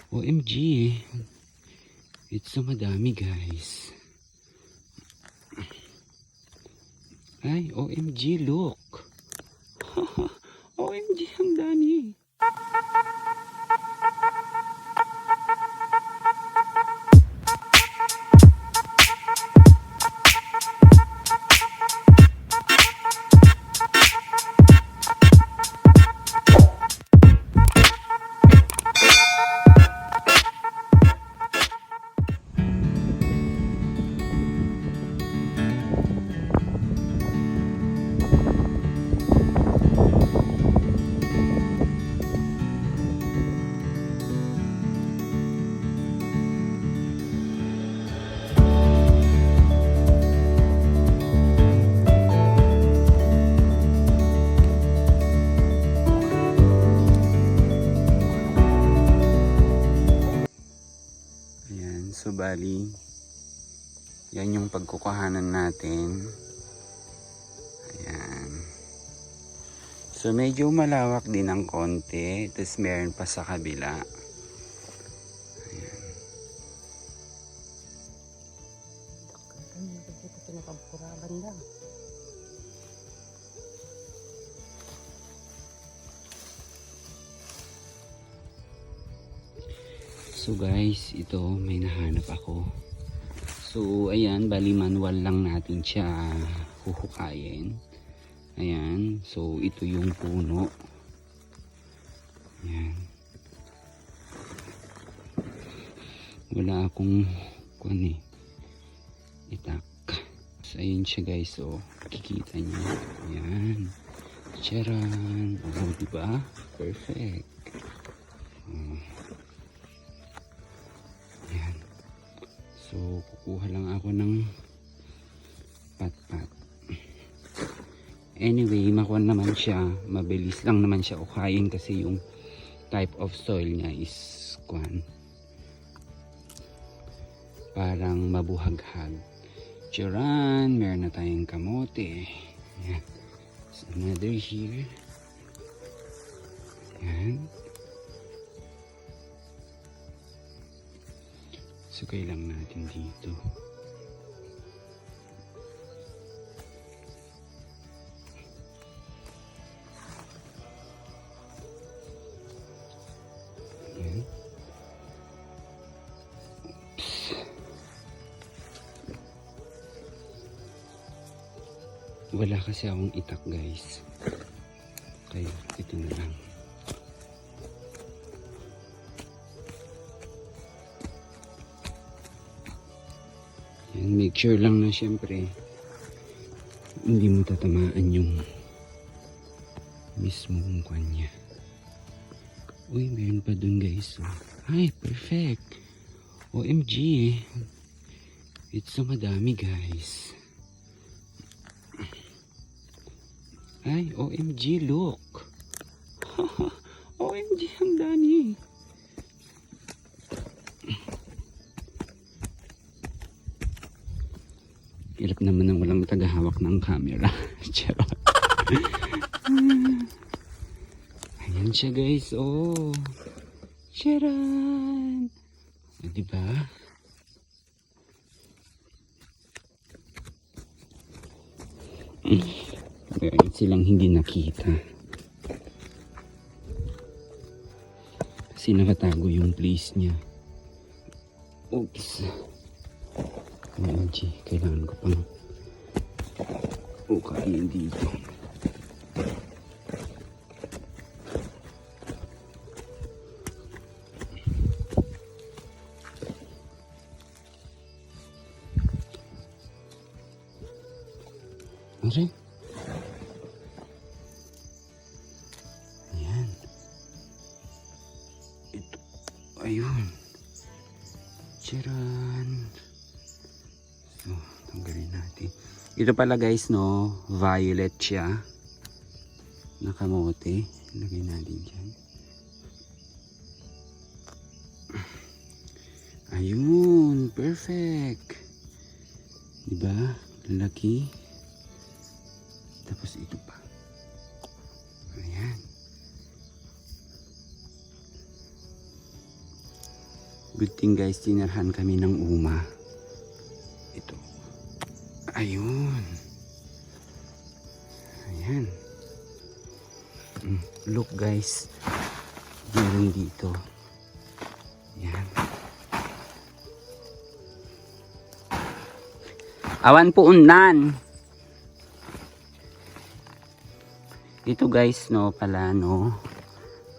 OMG. It's so madami guys. Ay, OMG, look. OMG, ang dami. So bali, yan yung pagkukuhanan natin. Ayan. So medyo malawak din ng konti. Tapos meron pa sa kabila. Ayan. So guys, ito may nahanap ako. So ayan, bali manual lang natin siya huhukayin. Ayan, so ito yung puno. Ayan. Wala akong itak. So ayan siya guys, so kikita nyo. Ayan. Charan. Oh, diba? Perfect. So, kukuha lang ako ng pat-pat. Anyway, makuha naman siya. Mabilis lang naman siya ukayin kasi yung type of soil niya is parang mabuhaghag. Charan! Meron na tayong kamote. Ayan. So, another here. Ayan. Sukay lang natin dito. Ayan. Oops. Wala kasi akong itak guys. Kaya ito na lang. Make sure lang na syempre hindi mo tatamaan yung mismong kanya. Uy, meron pa dun guys. Ay, perfect. OMG. It's so madami guys. Ay, OMG, look. OMG, ang dami. Hirap naman ng walang tagahawak ng camera. Charot. Ayan siya guys. Oh. Charan. Diba? Meron silang hindi nakita. Kasi nakatago yung place niya. Oops. OMG, kailangan ko pang ukayin dito. Okay. Ayan. Ito. Ayun. Charan. So, tanggalin natin. Ito pala guys, no, violet siya. Nakamote. Lagay natin dyan. Ayun, perfect. Diba? Laki. Tapos ito pa. Ayan. Good thing guys, tinarhan kami ng uma. Ito. Ayun. Ayan. Look guys. Meron dito. Ayan. Awan po unan. Ito guys, no, pala, no.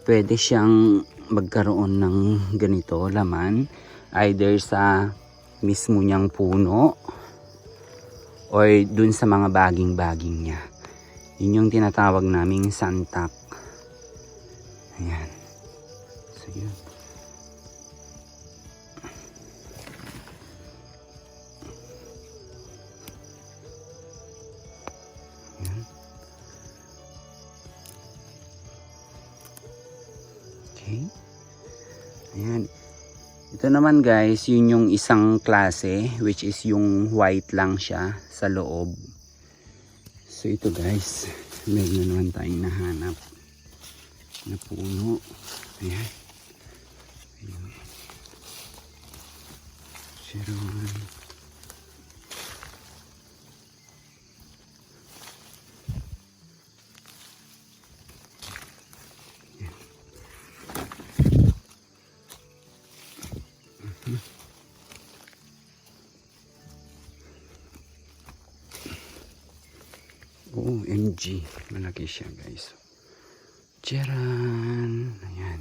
Pwede siyang magkaroon ng ganito, laman. Either sa mismo niyang puno or dun sa mga baging-baging niya. Yun yung tinatawag naming santak. Ayan. So yun. Ayan. Okay. Ayan. Ito naman guys, yun yung isang klase, which is yung white lang siya sa loob. So ito guys, meron na naman tayong nahanap na puno. Ayan. Ayan. Chiron. OMG, malaki siya guys. Charan! Ayan.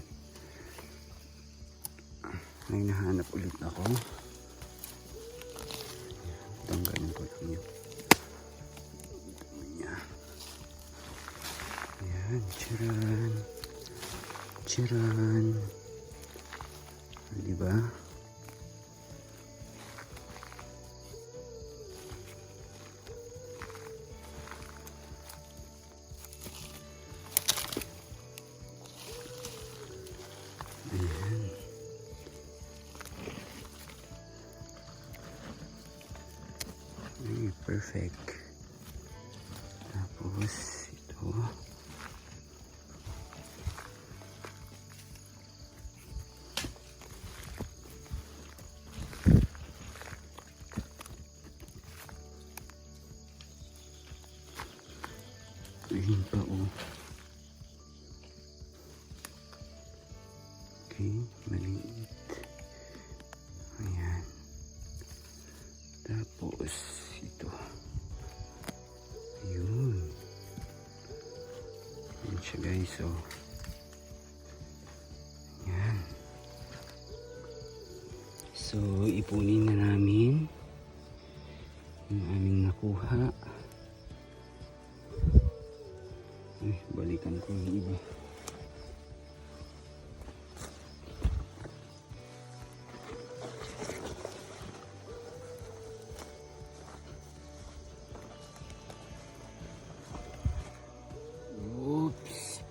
May nahanap ulit ako. Tanggalin ko lang yun. Ayan, charan. Charan. Diba? Perfect. Tapos ito. Ayun pa oh. Okay, maliit. Ayan. Tapos ito. Ayun. Ayan siya guys. So, ayan. So, ipunin na namin yung aming nakuha. Ay, balikan ko yung iba.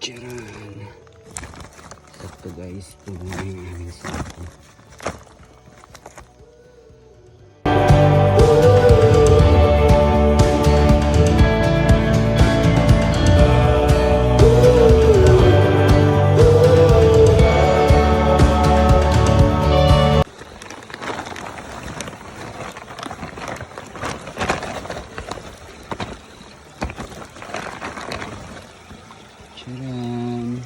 Charan! Sakto guys, puno na yung aming sako. Charan!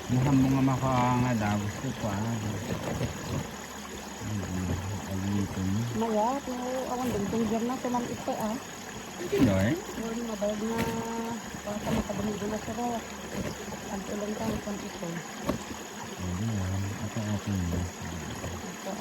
Mukhang mga makanga daw. Gusto pa. Alito mo. Maya, ito awan din. Tunggar na ito ito ah. Hindi Lord. Yung mabayag na para sa makadamig na sa rawa. Ang ilang taon ito. Ayun. Ako Hmm. Ito,